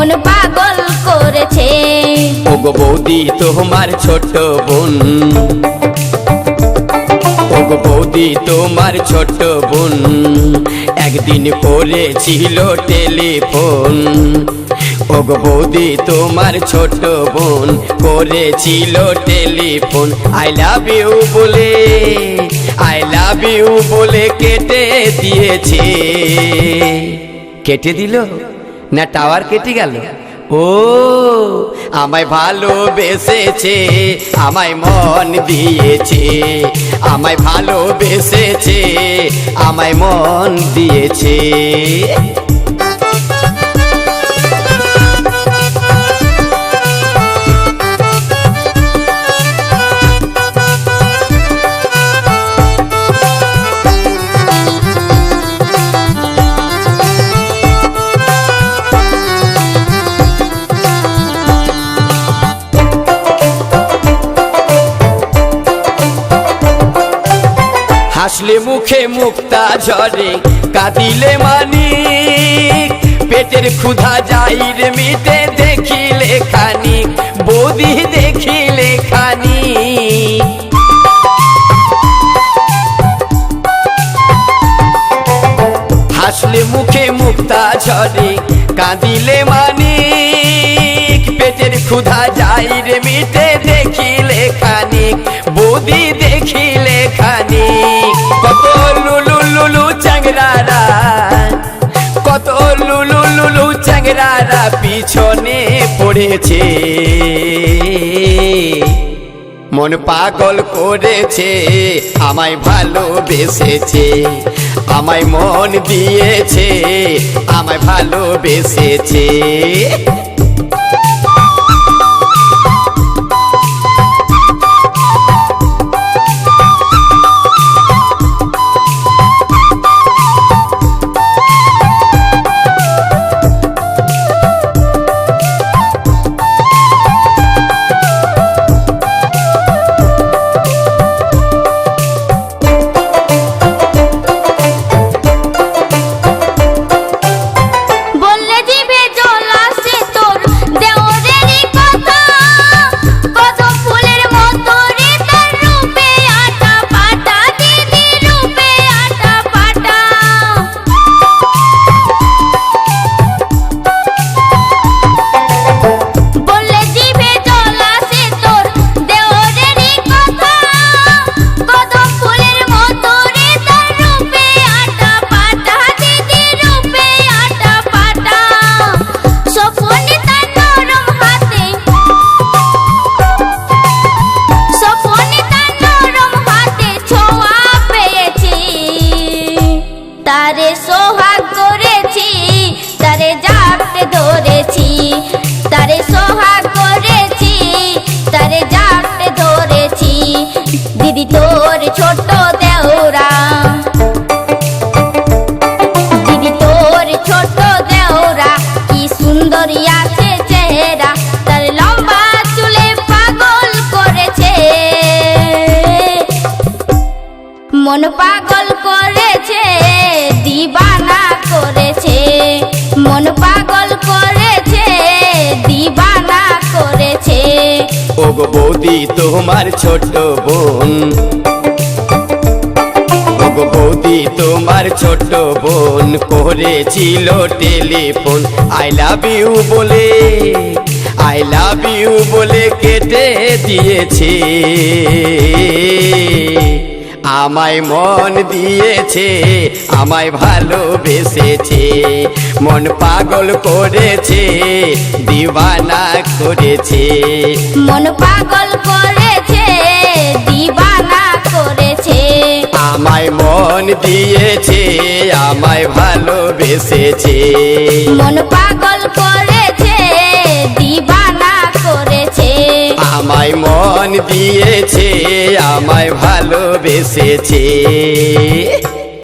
মন পাগল করেছে। ওগো বৌদি তোমার ছোট বোন, ওগো বৌদি তোমার ছোট বোন একদিন করেছিল টেলিফোন। ওগো বৌদি তোমার ছোট বোন করেছিল টেলিফোন। আই লাভ ইউ বলে, আই লাভ ইউ বলে কেটে দিয়েছে। কেটে দিল না টাওয়ার কেটে গেল? ও আমায় ভালোবেসেছে, আমায় মন দিয়েছে, আমায় ভালোবেসেছে, আমায় মন দিয়েছে। হাসলে মুখে মুক্তা ঝরে, কাঁদিলে মানিক, পেটের ক্ষুধা যাইরে মিটে দেখিলে খানিক, বৌদি দেখিলে খানিক। হাসলে মুখে মুক্তা ঝরে, কাঁদিলে মানিক, পেটের ক্ষুধা যাইরে মিটে দেখিলে খানিক, বৌদি দেখিলে খানিক। কত লুলু লুলু চ্যাংরারা, কত লুলু লুলু চ্যাংরারা পিছনে পড়েছে, মন পাগল করেছে, আমায় ভালোবেসেছে, আমায় মন দিয়েছে, আমায় ভালোবেসেছে। তারে সোহাগ করেছি, তারে জাপটে ধরেছি, তারে সোহাগ করেছি, তারে জাপটে ধরেছি। দিদি তোর ছোট দেওরা, দিদি তোর ছোট দেওরা কি সুন্দরী আছে চেহারা, তার লম্বা চুলে পাগল করেছে, মন পাগল করেছে, দিবানা করেছে, মন পাগল করেছে, দিবানা করেছে। ওগো বৌদি তোমার ছোট বোন, ওগো বৌদি তোমার ছোট বোন করেছিল টেলিফোন। আই লাভ ইউ বলে, আই লাভ ইউ বলে কেটে দিয়েছে, আমায় মন দিয়েছে, আমায় ভালোবেসেছে, মন পাগল করেছে, দিওয়ানা করেছে, মন পাগল করেছে, দিওয়ানা করেছে। আমায় মন দিয়েছে, আমায় ভালোবেসেছে, মন পাগল করেছে, দিওয়ানা করেছে। আমায় মন দিয়েছে, আমায় ভালোবেসেছে।